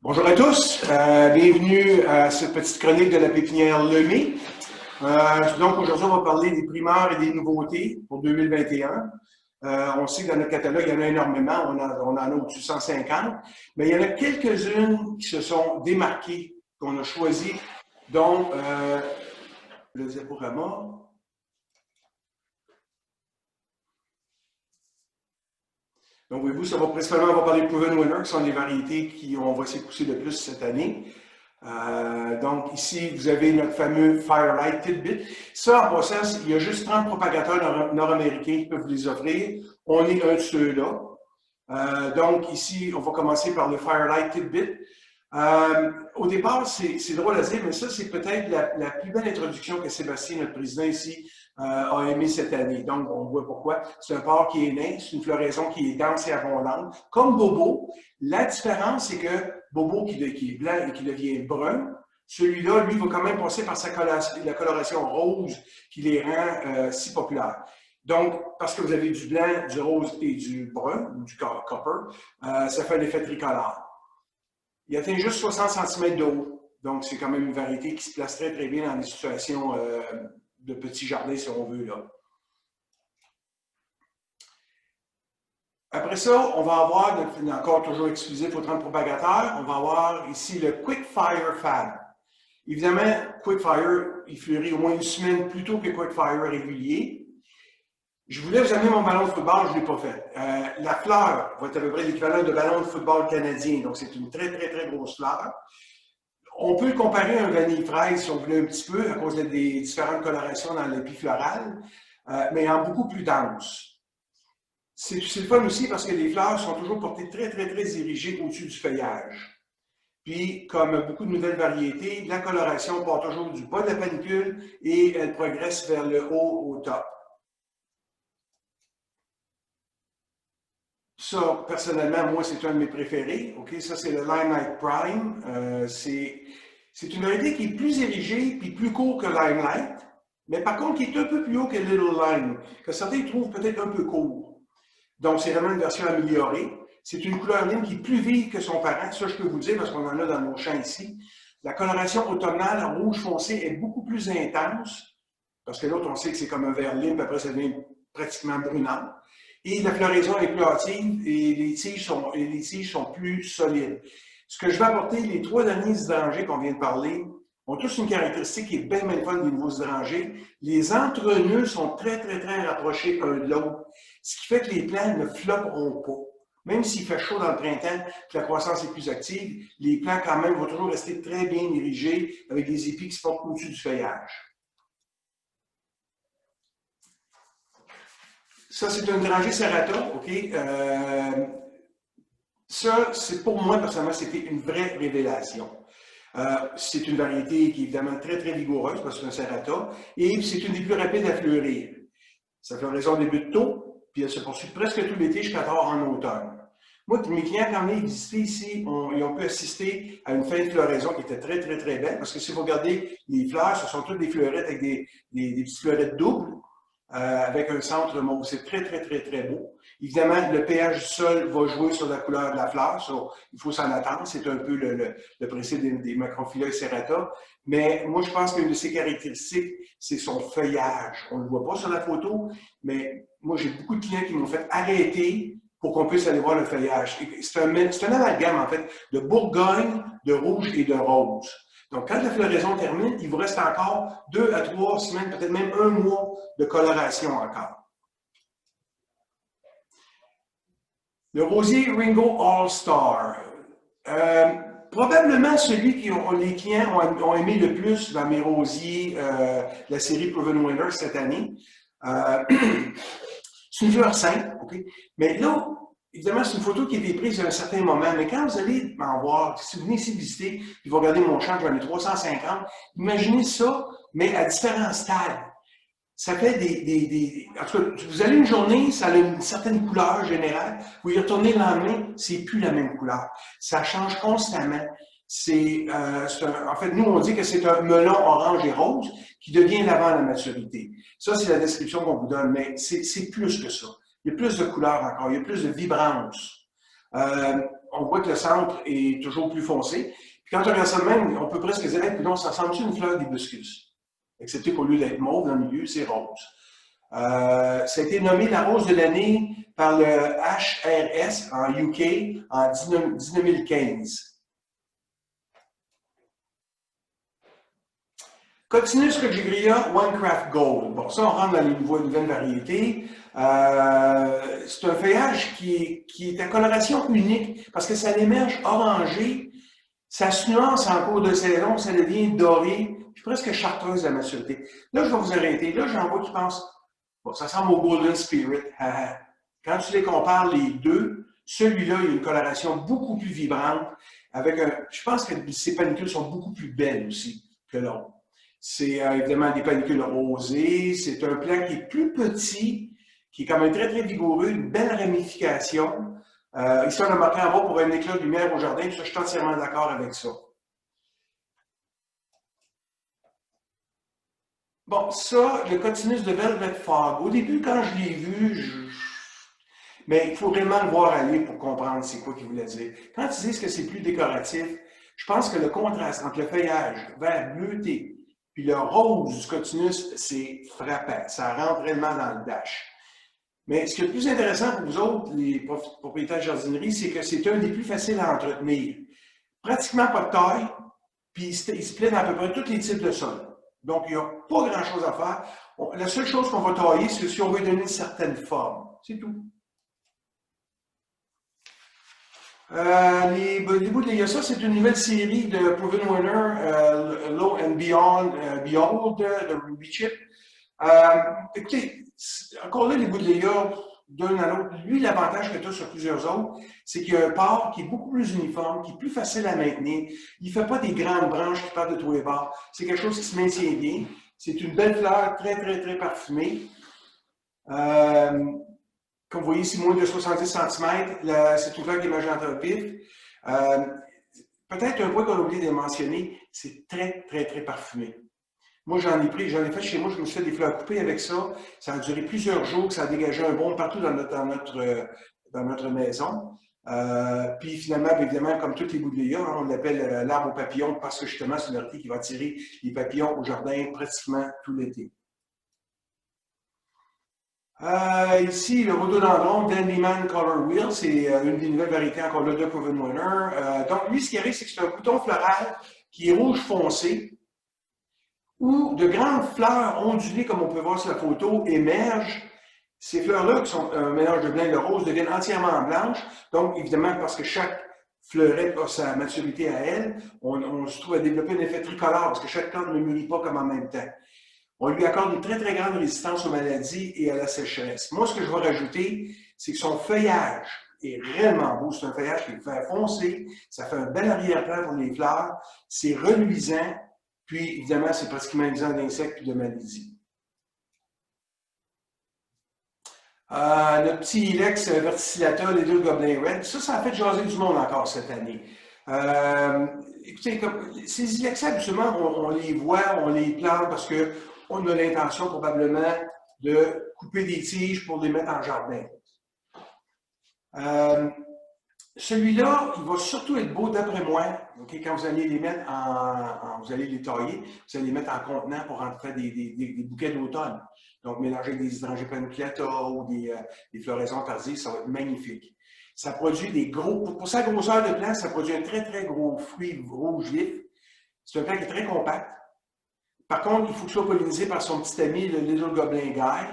Bonjour à tous, bienvenue à cette petite chronique de la pépinière Lemay. Donc aujourd'hui, on va parler des primeurs et des nouveautés pour 2021. On sait que dans notre catalogue, il y en a énormément, on en a au-dessus de 150, mais il y en a quelques-unes qui se sont démarquées, qu'on a choisies, dont le diaporama. Donc, voyez-vous, ça va principalement, on va parler de Proven Winner, qui sont les variétés qu'on va essayer de pousser le plus cette année. Donc, ici, vous avez notre fameux Firelight Tidbit. Ça, en passant, il y a juste 30 propagateurs nord-américains qui peuvent vous les offrir. On est un de ceux-là. Donc, ici, on va commencer par le Firelight Tidbit. Au départ, c'est drôle à dire, mais ça, c'est peut-être la plus belle introduction que Sébastien, notre président ici, a aimé cette année. Donc, on voit pourquoi. C'est un porc qui est nain, c'est une floraison qui est dense et abondante. Comme Bobo, la différence, c'est que Bobo, qui est blanc et qui devient brun, celui-là, lui, va quand même passer par la coloration rose qui les rend si populaires. Donc, parce que vous avez du blanc, du rose et du brun, du copper, ça fait l'effet tricolore. Il atteint juste 60 cm de haut. Donc, c'est quand même une variété qui se place très, très bien dans des situations de petits jardins, si on veut, là. Après ça, on va avoir, encore toujours exclusif aux 30 propagateurs, on va avoir ici le Quick Fire Fab. Évidemment, Quick Fire, il fleurit au moins une semaine plus tôt que Quick Fire régulier. Je voulais vous amener mon ballon de football, je ne l'ai pas fait. La fleur va être à peu près l'équivalent de ballon de football canadien, donc c'est une très, très, très grosse fleur. On peut le comparer à un vanille fraise, si on voulait un petit peu, à cause des différentes colorations dans l'épi floral, mais en beaucoup plus dense. C'est le fun aussi parce que les fleurs sont toujours portées très, très, très dirigées au-dessus du feuillage. Puis, comme beaucoup de nouvelles variétés, la coloration part toujours du bas de la panicule et elle progresse vers le haut au top. Ça, personnellement, moi, c'est un de mes préférés. Okay? Ça, c'est le Limelight Prime. C'est une variété qui est plus érigée puis plus court que Limelight, mais par contre, qui est un peu plus haut que Little Lime, que certains trouvent peut-être un peu court. Donc, c'est vraiment une version améliorée. C'est une couleur lime qui est plus vive que son parent. Ça, je peux vous le dire parce qu'on en a dans nos champs ici. La coloration automnale rouge foncé est beaucoup plus intense, parce que l'autre, on sait que c'est comme un vert lime, puis après, ça devient pratiquement brunant. Et la floraison est plus hâtive et les tiges sont plus solides. Ce que je vais apporter, les trois derniers hydrangeés qu'on vient de parler, ont tous une caractéristique qui est bien fun des nouveaux hydrangeés. Les entre-nœuds sont très, très, très rapprochés un de l'autre, ce qui fait que les plants ne flopperont pas. Même s'il fait chaud dans le printemps, que la croissance est plus active, les plants quand même vont toujours rester très bien dirigés avec des épis qui se portent au-dessus du feuillage. Ça, c'est un hydrangée serrata, OK? Ça, c'est pour moi, personnellement, c'était une vraie révélation. C'est une variété qui est évidemment très, très vigoureuse parce que c'est un serrata et c'est une des plus rapides à fleurir. Sa floraison débute tôt, puis elle se poursuit presque tout l'été jusqu'à tard en automne. Moi, mes clients, quand ils visitaient ici, ils ont pu assister à une fin de floraison qui était très, très, très belle parce que si vous regardez les fleurs, ce sont toutes des fleurettes avec des petites fleurettes doubles. Avec un centre mauve. C'est très, très, très, très beau. Évidemment, le pH du sol va jouer sur la couleur de la fleur. Il faut s'en attendre. C'est un peu le principe des Macrophylla serrata. Mais moi, je pense qu'une de ses caractéristiques, c'est son feuillage. On ne le voit pas sur la photo, mais moi, j'ai beaucoup de clients qui m'ont fait arrêter pour qu'on puisse aller voir le feuillage. C'est un amalgame, en fait, de Bourgogne, de rouge et de rose. Donc, quand la floraison termine, il vous reste encore 2 à 3 semaines, peut-être même un mois de coloration encore. Le rosier Ringo All-Star. Probablement celui que les clients ont aimé le plus dans mes rosiers, la série Proven Winner cette année. C'est une fleur simple, OK? Mais là, évidemment, c'est une photo qui a été prise à un certain moment, mais quand vous allez m'en voir, si vous venez ici visiter, puis vous regardez mon champ, j'en ai 350, imaginez ça, mais à différents stades. Ça fait en tout cas, vous allez une journée, ça a une certaine couleur générale, vous y retournez le lendemain, c'est plus la même couleur. Ça change constamment. En fait, nous, on dit que c'est un melon orange et rose qui devient l'avant la maturité. Ça, c'est la description qu'on vous donne, mais c'est plus que ça. Il y a plus de couleurs encore, il y a plus de vibrance. on voit que le centre est toujours plus foncé. Puis quand on regarde ça de même, on peut presque dire, hey, non, ça ressemble-tu à une fleur d'hibiscus? Excepté qu'au lieu d'être mauve dans le milieu, c'est rose. Ça a été nommé la rose de l'année par le HRS en UK en 2015. Cottinus rugigria Winecraft Gold. Bon, ça, on rentre dans les nouvelles variétés. C'est un feuillage qui est à coloration unique parce que ça émerge orangé, ça se nuance en cours de saison, ça devient doré, puis presque chartreuse à maturité. Là, je vais vous arrêter. Là, j'en vois qui pensent, bon, ça ressemble au Golden Spirit. Quand tu les compares les deux, celui-là, il a une coloration beaucoup plus vibrante, avec je pense que ces panicules sont beaucoup plus belles aussi que l'autre. C'est évidemment des panicules rosées. C'est un plant qui est plus petit, qui est quand même très, très vigoureux, une belle ramification. Ici, on a marqué en bas pour un éclat de lumière au jardin, puis ça, je suis entièrement d'accord avec ça. Bon, ça, le Cottinus de Velvet Fog. Au début, quand je l'ai vu, mais il faut vraiment le voir aller pour comprendre c'est quoi qu'il voulait dire. Quand ils disent que c'est plus décoratif, je pense que le contraste entre le feuillage vert bleuté puis le rose du Cottinus, c'est frappant. Ça rentre vraiment dans le dash. Mais ce qui est le plus intéressant pour vous autres, les propriétaires de jardinerie, c'est que c'est un des plus faciles à entretenir. Pratiquement pas de taille, puis il se plaît dans à peu près tous les types de sols. Donc, il n'y a pas grand-chose à faire. La seule chose qu'on va tailler, c'est si on veut donner une certaine forme. C'est tout. Les Bouddhaya, ça, c'est une nouvelle série de Proven Winner, Low and Behold, de Ruby Chip. Écoutez, encore là, les Bouddhaya, d'un à l'autre, lui, l'avantage que tu as sur plusieurs autres, c'est qu'il y a un port qui est beaucoup plus uniforme, qui est plus facile à maintenir. Il ne fait pas des grandes branches qui partent de tous les bords. C'est quelque chose qui se maintient bien. C'est une belle fleur très, très, très parfumée. Comme vous voyez, c'est moins de 70 cm. C'est une fleur qui est magenta vif. Peut-être un point qu'on a oublié de mentionner, c'est très, très, très parfumé. Moi, j'en ai fait chez moi, je me suis fait des fleurs coupées avec ça. Ça a duré plusieurs jours, ça a dégagé un bon partout dans notre maison. Puis finalement, évidemment, comme tous les Bouddhaya, on l'appelle l'arbre aux papillons parce que justement, c'est une variété qui va attirer les papillons au jardin pratiquement tout l'été. Ici, le rhododendron Dandyman Color Wheel, c'est une des nouvelles variétés encore là de Proven Winner. Donc, lui, ce qui arrive, c'est que c'est un bouton floral qui est rouge foncé, où de grandes fleurs ondulées, comme on peut voir sur la photo, émergent. Ces fleurs-là, qui sont un mélange de blanc et de rose, deviennent entièrement blanches. Donc, évidemment, parce que chaque fleurette a sa maturité à elle, on se trouve à développer un effet tricolore, parce que chaque plante ne mûrit pas comme en même temps. On lui accorde une très, très grande résistance aux maladies et à la sécheresse. Moi, ce que je vais rajouter, c'est que son feuillage est réellement beau. C'est un feuillage qui est vert foncé. Ça fait un bel arrière-plan pour les fleurs. C'est reluisant. Puis, évidemment, c'est pratiquement exempt d'insectes et de maladies. Notre petit Ilex verticillata, les deux gobelins red, ça a fait jaser du monde encore cette année. Écoutez, ces Ilexes, habituellement, on les voit, on les plante parce qu'on a l'intention probablement de couper des tiges pour les mettre en jardin. Celui-là, il va surtout être beau d'après moi, okay, quand vous allez les mettre vous allez les tailler, vous allez les mettre en contenant pour en faire des bouquets d'automne. Donc, mélanger avec des hydrangées paniculata ou des floraisons tardives, ça va être magnifique. Ça produit des gros, pour sa grosseur de plant, ça produit un très, très gros fruit rouge vif. C'est un plant qui est très compact. Par contre, il faut que ce soit pollinisé par son petit ami, le Little Goblin Guy.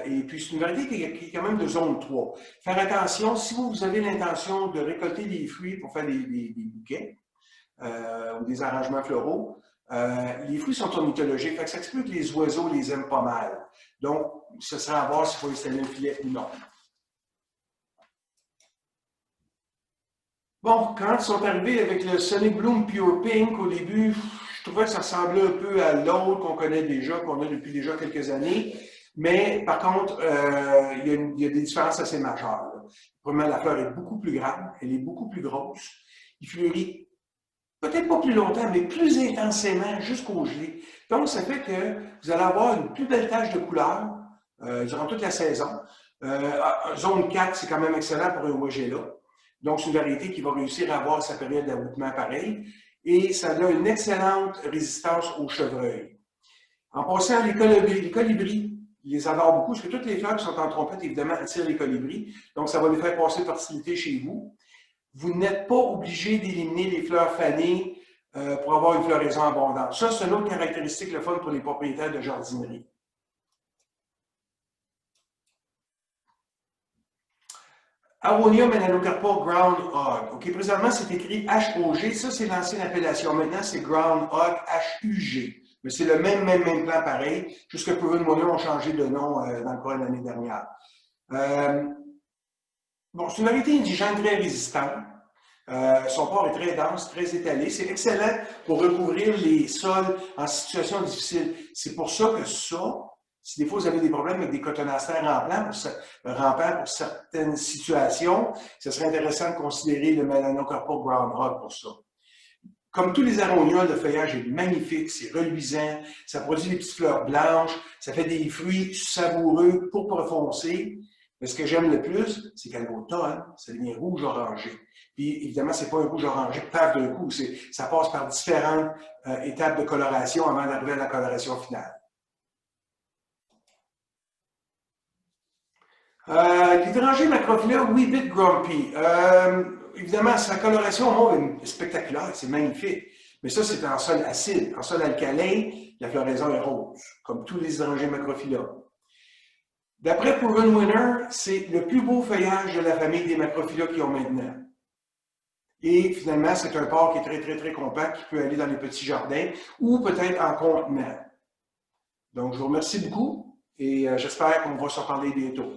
Et puis, c'est une variété qui est quand même de zone 3. Faire attention, si vous avez l'intention de récolter des fruits pour faire des bouquets ou des arrangements floraux, les fruits sont ornithologiques, fait que ça explique que les oiseaux les aiment pas mal. Donc, ce sera à voir s'il faut installer un filet ou non. Bon, quand ils sont arrivés avec le Sonic Bloom Pure Pink, au début, je trouvais que ça ressemblait un peu à l'autre qu'on connaît déjà, qu'on a depuis déjà quelques années. Mais par contre, il y a des différences assez majeures. Premièrement, la fleur est beaucoup plus grande, elle est beaucoup plus grosse. Il fleurit peut-être pas plus longtemps, mais plus intensément jusqu'au gelé. Donc, ça fait que vous allez avoir une plus belle tache de couleur durant toute la saison. Zone 4, c'est quand même excellent pour un Wagella. Donc, c'est une variété qui va réussir à avoir sa période d'aboutement pareil. Et ça a une excellente résistance au chevreuil. En passant, les colibris, ils les adorent beaucoup, parce que toutes les fleurs qui sont en trompette, évidemment, attirent les colibris. Donc, ça va les faire passer de fertilité chez vous. Vous n'êtes pas obligé d'éliminer les fleurs fanées pour avoir une floraison abondante. Ça, c'est une autre caractéristique le fun pour les propriétaires de jardinerie. Aronium Melanocarpa Groundhog. OK, présentement, c'est écrit HOG. Ça, c'est l'ancienne appellation. Maintenant, c'est Groundhog HUG. Mais c'est le même plan pareil, juste que Proven Winner ont changé de nom dans le cours de l'année dernière. Bon, c'est une variété indigène très résistante. Son port est très dense, très étalé. C'est excellent pour recouvrir les sols en situation difficile. C'est pour ça que ça, si des fois vous avez des problèmes avec des cotonacères rampants pour certaines situations, ce serait intéressant de considérer le Melanocarpa Groundhog pour ça. Comme tous les aronias, le feuillage est magnifique, c'est reluisant, ça produit des petites fleurs blanches, ça fait des fruits savoureux, pourpre foncé. Mais ce que j'aime le plus, c'est qu'à l'automne, ça devient rouge-orangé. Puis évidemment, c'est pas un rouge-orangé paf d'un coup, ça passe par différentes étapes de coloration avant d'arriver à la coloration finale. L'hydrangée macrophylla, oui, bit grumpy. Évidemment, sa coloration mauve est spectaculaire, c'est magnifique. Mais ça, c'est en sol acide. En sol alcalin, la floraison est rose, comme tous les hydrangées macrophylla. D'après Proven Winner, c'est le plus beau feuillage de la famille des macrophylla qu'ils ont maintenant. Et finalement, c'est un porc qui est très compact, qui peut aller dans les petits jardins ou peut-être en contenant. Donc, je vous remercie beaucoup et j'espère qu'on va se reparler bientôt.